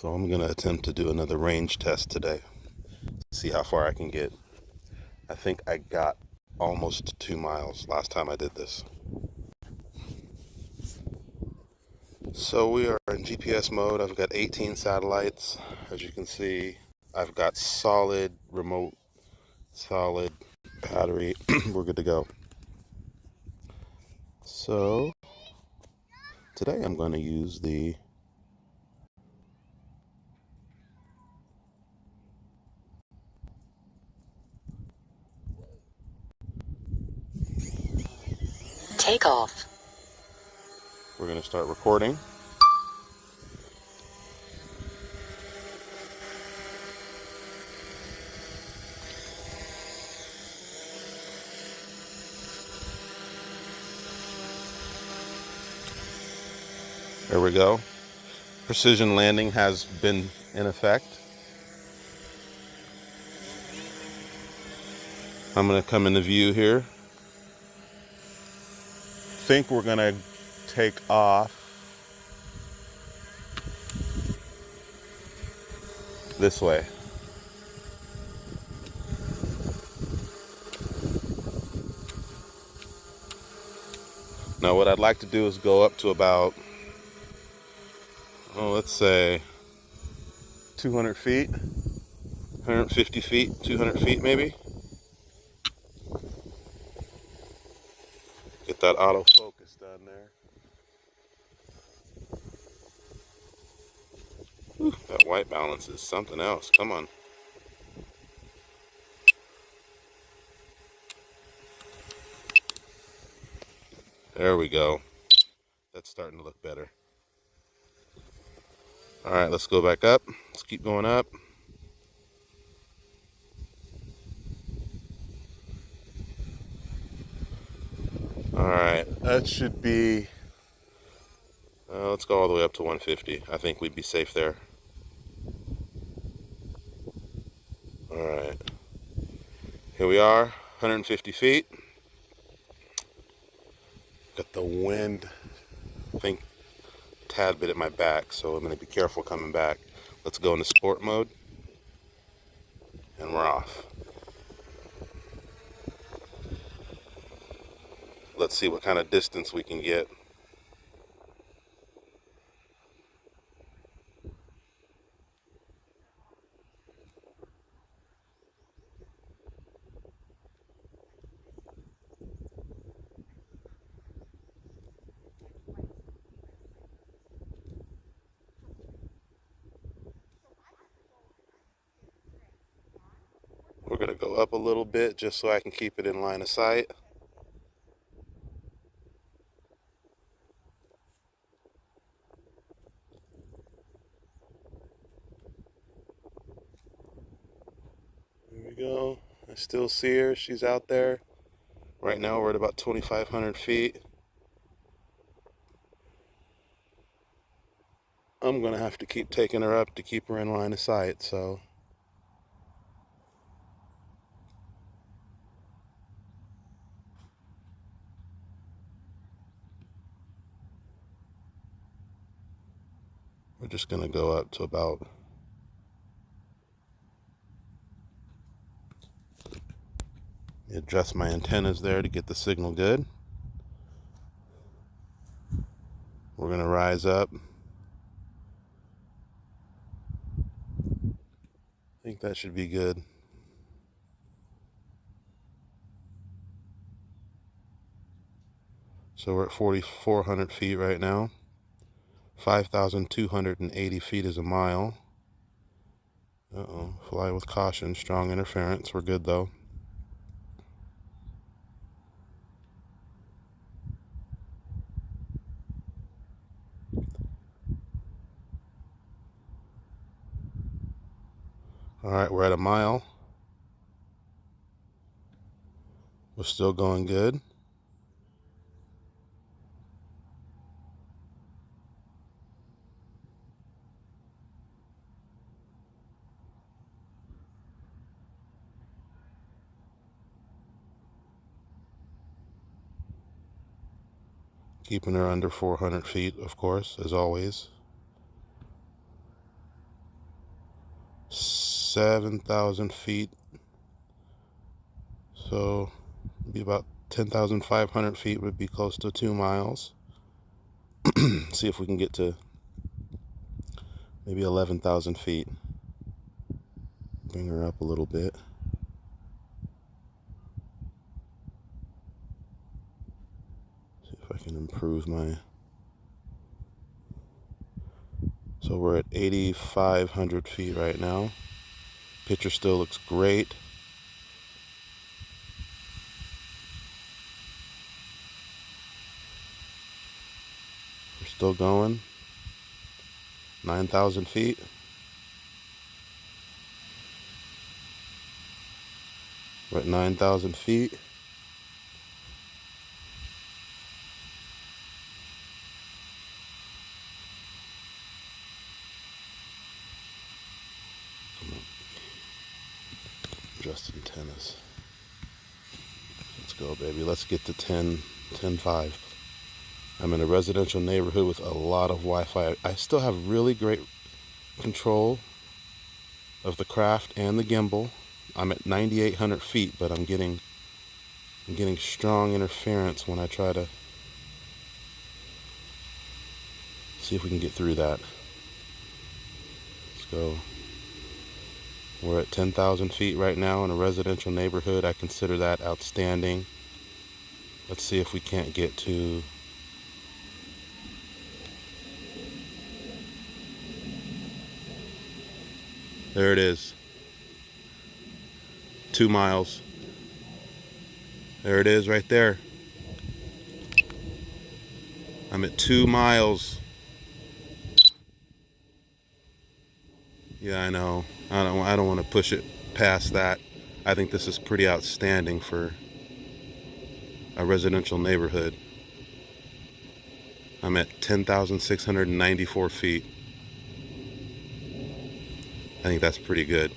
So I'm going to attempt to do another range test today. See how far I can get. I think I got almost 2 miles last time I did this. So we are in GPS mode. I've got 18 satellites. As you can see, I've got solid remote, solid battery. We're good to go. So today I'm going to use the takeoff. We're going to start recording. There we go. Precision landing has been in effect. I'm going to come into view here. Think we're going to take off this way. Now what I'd like to do is go up to about, let's say 200 feet, 150 feet, 200 feet maybe. Get that autofocus down there. Whew, that white balance is something else. Come on. There we go. That's starting to look better. All right, let's go back up. Let's keep going up. All right, that should be, let's go all the way up to 150. I think we'd be safe there. All right, here we are, 150 feet. Got the wind, I think, a tad bit at my back, so I'm going to be careful coming back. Let's go into sport mode, and we're off. Let's see what kind of distance we can get. We're going to go up a little bit just so I can keep it in line of sight. There we go. I still see her. She's out there. Right now we're at about 2,500 feet. I'm going to have to keep taking her up to keep her in line of sight, so. We're just going to go up to about, adjust my antennas there to get the signal good. We're going to rise up. I think that should be good. So we're at 4,400 feet right now. 5,280 feet is a mile. Fly with caution, strong interference. We're good though. All right, we're at a mile. We're still going good. Keeping her under 400 feet, of course, as always. 7,000 feet. So it'd be about 10,500 feet would be close to 2 miles. See if we can get to maybe 11,000 feet. Bring her up a little bit. See if I can improve my... So we're at 8,500 feet right now. Picture still looks great. We're still going. 9,000 feet. We're at 9,000 feet. Justin tennis. Let's go, baby. Let's get to 10.5. I'm in a residential neighborhood with a lot of Wi-Fi. I still have really great control of the craft and the gimbal. I'm at 9,800 feet, but I'm getting strong interference when I try to see if we can get through that. Let's go. We're at 10,000 feet right now in a residential neighborhood. I consider that outstanding. Let's see if we can't get to... There it is. 2 miles. There it is right there. I'm at 2 miles. Yeah, I know. I don't want to push it past that. I think this is pretty outstanding for a residential neighborhood. I'm at 10,694 feet. I think that's pretty good.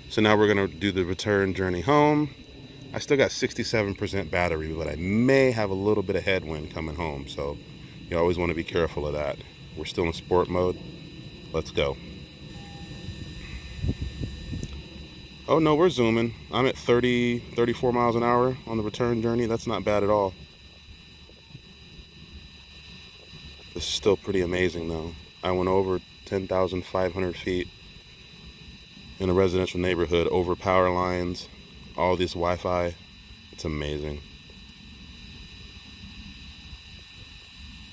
So now we're going to do the return journey home. I still got 67% battery, but I may have a little bit of headwind coming home. So you always want to be careful of that. We're still in sport mode. Let's go. Oh no, we're zooming. I'm at 34 miles an hour on the return journey. That's not bad at all. This is still pretty amazing though. I went over 10,500 feet in a residential neighborhood, over power lines, all this Wi-Fi. It's amazing.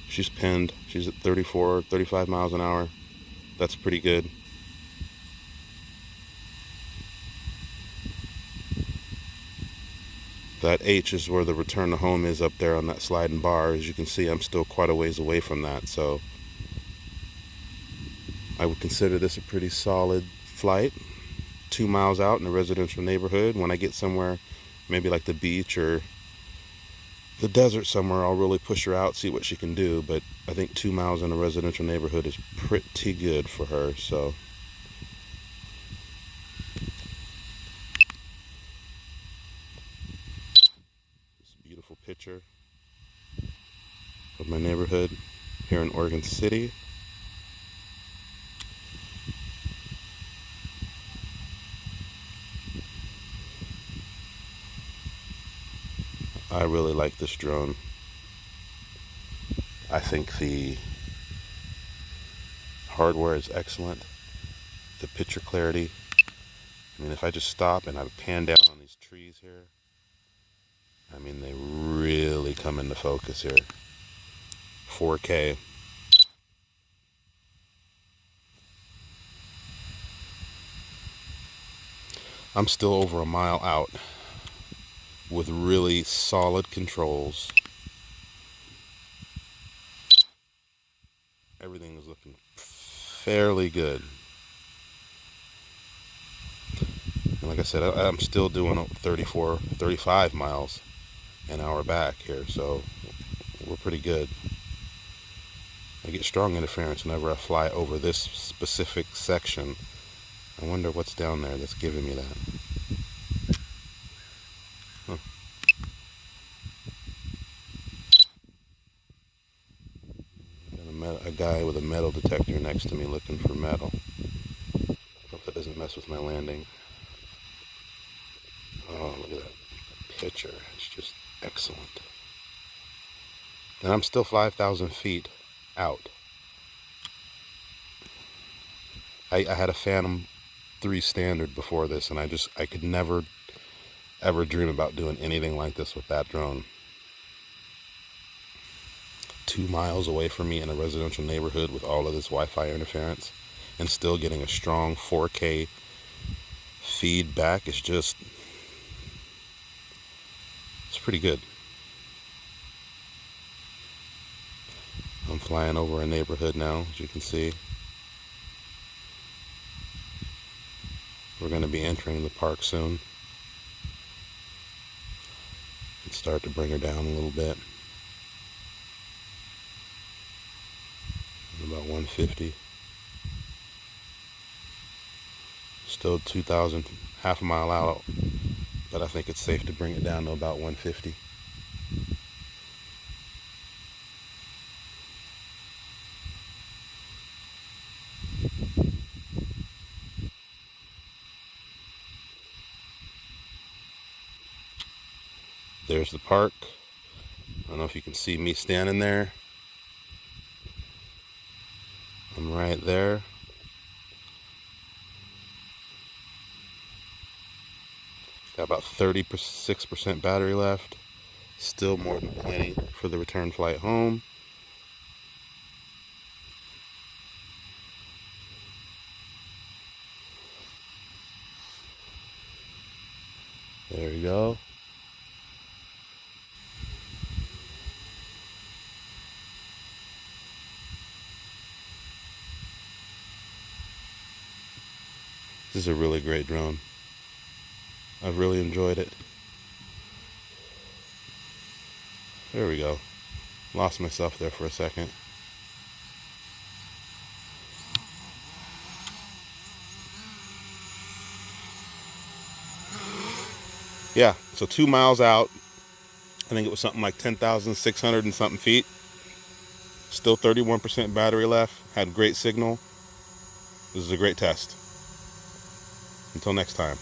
She's pinned. She's at 34, 35 miles an hour. That's pretty good. That H is where the return to home is, up there on that sliding bar. As you can see, I'm still quite a ways away from that, so I would consider this a pretty solid flight. 2 miles out in a residential neighborhood. When I get somewhere, maybe like the beach or the desert somewhere, I'll really push her out, see what she can do. But I think 2 miles in a residential neighborhood is pretty good for her, so. Beautiful picture of my neighborhood here in Oregon City. I really like this drone. I think the hardware is excellent. The picture clarity. I mean, if I just stop and I pan down on these trees here, I mean, they really come into focus here. 4K. I'm still over a mile out with really solid controls. Everything is looking fairly good. And like I said, I'm still doing 34, 35 miles an hour back here, so we're pretty good. I get strong interference whenever I fly over this specific section. I wonder what's down there that's giving me that. Huh. Got a guy with a metal detector next to me looking for metal. Hope that doesn't really mess with my landing. Oh, look at that picture. It's just excellent. And I'm still 5,000 feet out. I had a Phantom 3 Standard before this, and I could never, ever dream about doing anything like this with that drone. 2 miles away from me in a residential neighborhood with all of this Wi-Fi interference and still getting a strong 4K feedback is just, it's pretty good. I'm flying over a neighborhood now, as you can see. We're going to be entering the park soon. And start to bring her down a little bit. About 150. Still 2,000, half a mile out, but I think it's safe to bring it down to about 150. There's the park. I don't know if you can see me standing there. I'm right there. Got about 36% battery left. Still more than plenty for the return flight home. There you go. This is a really great drone. I've really enjoyed it. There we go. Lost myself there for a second. Yeah, so 2 miles out. I think it was something like 10,600 and something feet. Still 31% battery left. Had great signal. This is a great test. Until next time.